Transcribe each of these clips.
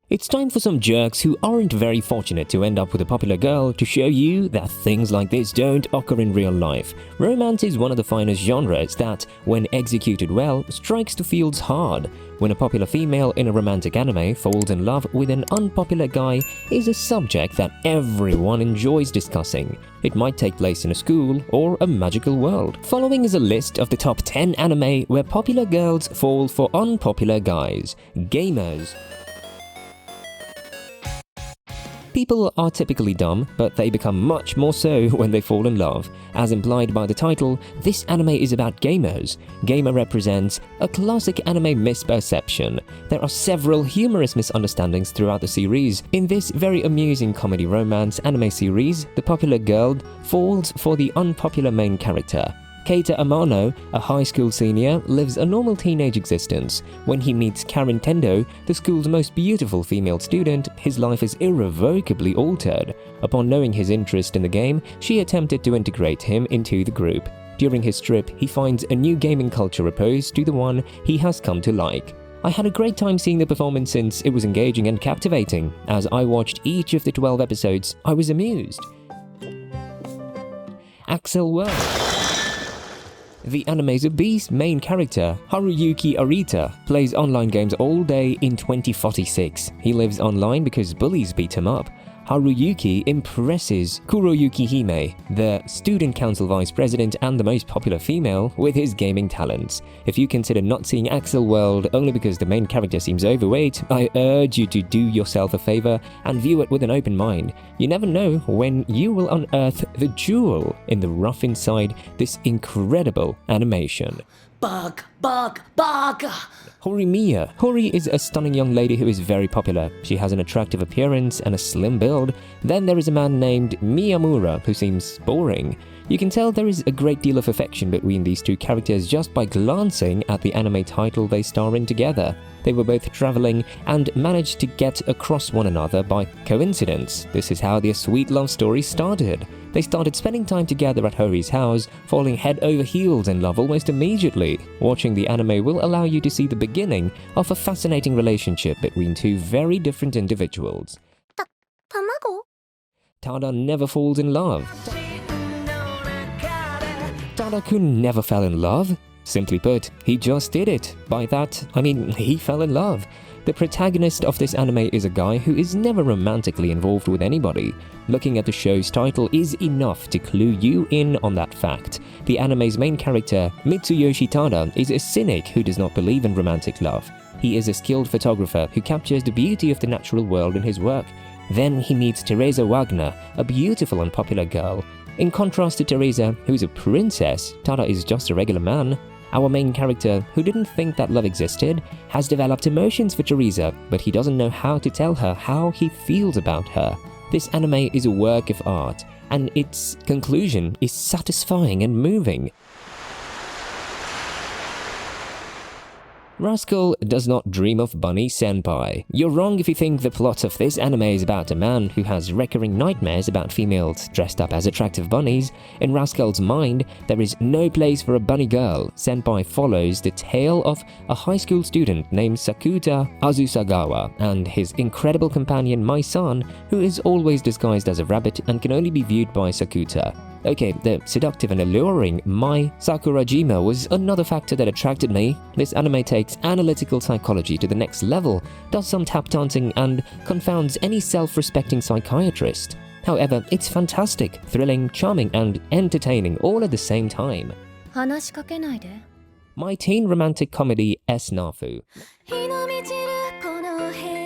It's time for some jerks who aren't very fortunate to end up with a popular girl to show you that things like this don't occur in real life. Romance is one of the finest genres that, when executed well, strikes the fields hard. When a popular female in a romantic anime falls in love with an unpopular guy is a subject that everyone enjoys discussing. It might take place in a school or a magical world. Following is a list of the top 10 anime where popular girls fall for unpopular guys. Gamers. People are typically dumb, but they become much more so when they fall in love. As implied by the title, this anime is about gamers. Gamer represents a classic anime misperception. There are several humorous misunderstandings throughout the series. In this very amusing comedy romance anime series, the popular girl falls for the unpopular main character. Keita Amano, a high school senior, lives a normal teenage existence. When he meets Karen Tendo, the school's most beautiful female student, his life is irrevocably altered. Upon knowing his interest in the game, she attempted to integrate him into the group. During his trip, he finds a new gaming culture opposed to the one he has come to like. I had a great time seeing the performance since it was engaging and captivating. As I watched each of the 12 episodes, I was amused. Axel World. The anime's obese main character, Haruyuki Arita, plays online games all day in 2046. He lives online because bullies beat him up. Haruyuki impresses Kuroyuki Hime, the student council vice president and the most popular female, with his gaming talents. If you consider not seeing Axel World only because the main character seems overweight, I urge you to do yourself a favor and view it with an open mind. You never know when you will unearth the jewel in the rough inside this incredible animation. Bug! Horimiya. Hori is a stunning young lady who is very popular. She has an attractive appearance and a slim build. Then there is a man named Miyamura who seems boring. You can tell there is a great deal of affection between these two characters just by glancing at the anime title they star in together. They were both traveling and managed to get across one another by coincidence. This is how their sweet love story started. They started spending time together at Hori's house, falling head over heels in love almost immediately. Watching the anime will allow you to see the beginning of a fascinating relationship between two very different individuals. Tada never falls in love. Tada-kun never fell in love. Simply put, he just did it. By that, I mean he fell in love. The protagonist of this anime is a guy who is never romantically involved with anybody. Looking at the show's title is enough to clue you in on that fact. The anime's main character, Mitsuyoshi Tada, is a cynic who does not believe in romantic love. He is a skilled photographer who captures the beauty of the natural world in his work. Then he meets Teresa Wagner, a beautiful and popular girl. In contrast to Teresa, who's a princess, Tada is just a regular man. Our main character, who didn't think that love existed, has developed emotions for Teresa, but he doesn't know how to tell her how he feels about her. This anime is a work of art, and its conclusion is satisfying and moving. Rascal does not dream of Bunny Senpai. You're wrong if you think the plot of this anime is about a man who has recurring nightmares about females dressed up as attractive bunnies. In Rascal's mind, there is no place for a bunny girl. Senpai follows the tale of a high school student named Sakuta Azusagawa and his incredible companion Mai-san, who is always disguised as a rabbit and can only be viewed by Sakuta. Okay, the seductive and alluring Mai Sakurajima was another factor that attracted me. This anime takes analytical psychology to the next level, does some tap dancing, and confounds any self-respecting psychiatrist. However, it's fantastic, thrilling, charming, and entertaining all at the same time. My teen romantic comedy Esnafu.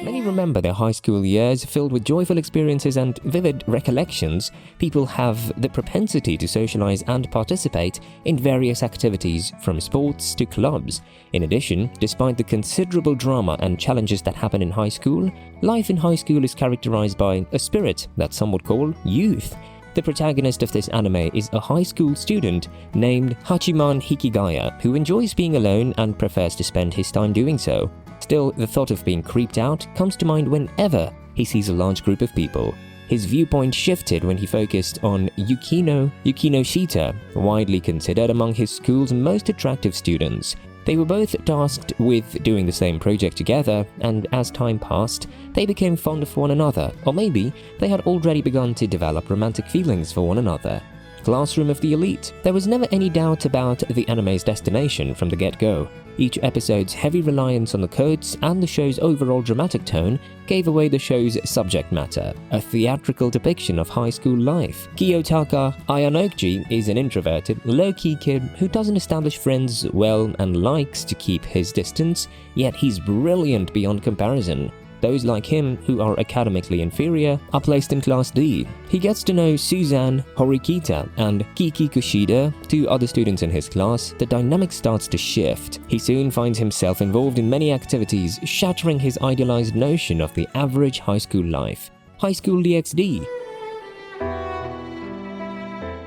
Many remember their high school years filled with joyful experiences and vivid recollections. People have the propensity to socialize and participate in various activities, from sports to clubs. In addition, despite the considerable drama and challenges that happen in high school, life in high school is characterized by a spirit that some would call youth. The protagonist of this anime is a high school student named Hachiman Hikigaya, who enjoys being alone and prefers to spend his time doing so. Still, the thought of being creeped out comes to mind whenever he sees a large group of people. His viewpoint shifted when he focused on Yukino Shita, widely considered among his school's most attractive students. They were both tasked with doing the same project together, and as time passed, they became fond of one another, or maybe they had already begun to develop romantic feelings for one another. Classroom of the Elite. There was never any doubt about the anime's destination from the get-go. Each episode's heavy reliance on the quotes and the show's overall dramatic tone gave away the show's subject matter, a theatrical depiction of high school life. Kiyotaka Ayanoji is an introverted, low-key kid who doesn't establish friends well and likes to keep his distance, yet he's brilliant beyond comparison. Those like him, who are academically inferior, are placed in Class D. He gets to know Suzanne, Horikita, and Kiki Kushida, two other students in his class. The dynamic starts to shift. He soon finds himself involved in many activities, shattering his idealized notion of the average high school life. High School DxD.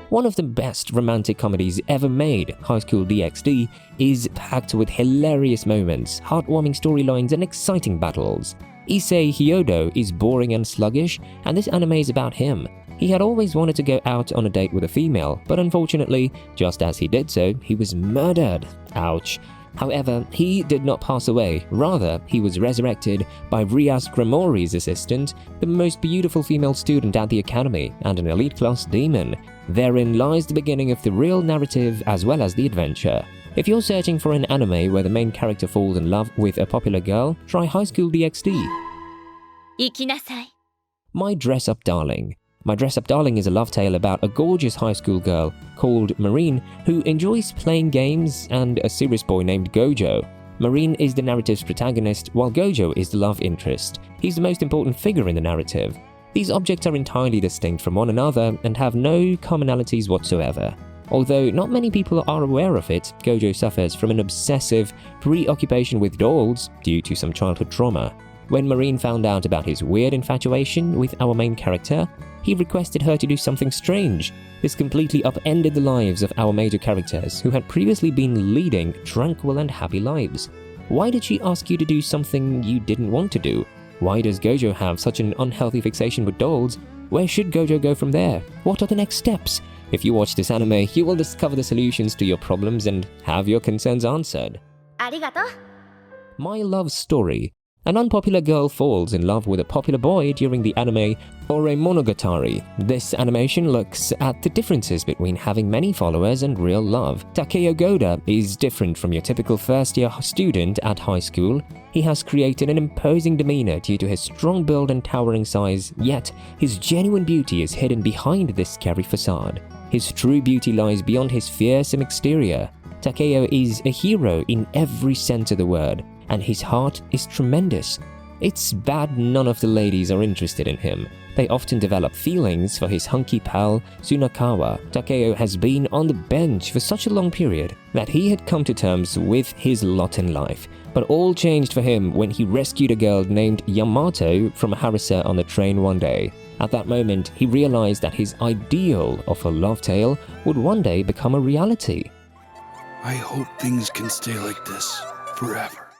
One of the best romantic comedies ever made, High School DxD, is packed with hilarious moments, heartwarming storylines, and exciting battles. Issei Hyodo is boring and sluggish, and this anime is about him. He had always wanted to go out on a date with a female, but unfortunately, just as he did so, he was murdered. Ouch. However, he did not pass away. Rather, he was resurrected by Rias Gramori's assistant, the most beautiful female student at the academy, and an elite class demon. Therein lies the beginning of the real narrative as well as the adventure. If you're searching for an anime where the main character falls in love with a popular girl, try High School DxD. My Dress Up Darling. My Dress Up Darling is a love tale about a gorgeous high school girl called Marine who enjoys playing games and a serious boy named Gojo. Marine is the narrative's protagonist, while Gojo is the love interest. He's the most important figure in the narrative. These objects are entirely distinct from one another and have no commonalities whatsoever. Although not many people are aware of it, Gojo suffers from an obsessive preoccupation with dolls due to some childhood trauma. When Marine found out about his weird infatuation with our main character, he requested her to do something strange. This completely upended the lives of our major characters, who had previously been leading tranquil and happy lives. Why did she ask you to do something you didn't want to do? Why does Gojo have such an unhealthy fixation with dolls? Where should Gojo go from there? What are the next steps? If you watch this anime, you will discover the solutions to your problems and have your concerns answered. My Love Story. An unpopular girl falls in love with a popular boy during the anime Ore Monogatari. This animation looks at the differences between having many followers and real love. Takeo Goda is different from your typical first-year student at high school. He has created an imposing demeanor due to his strong build and towering size, yet his genuine beauty is hidden behind this scary facade. His true beauty lies beyond his fearsome exterior. Takeo is a hero in every sense of the word, and his heart is tremendous. It's bad none of the ladies are interested in him. They often develop feelings for his hunky pal, Tsunakawa. Takeo has been on the bench for such a long period that he had come to terms with his lot in life. But all changed for him when he rescued a girl named Yamato from a harasser on the train one day. At that moment, he realized that his ideal of a love tale would one day become a reality. I hope things can stay like this forever.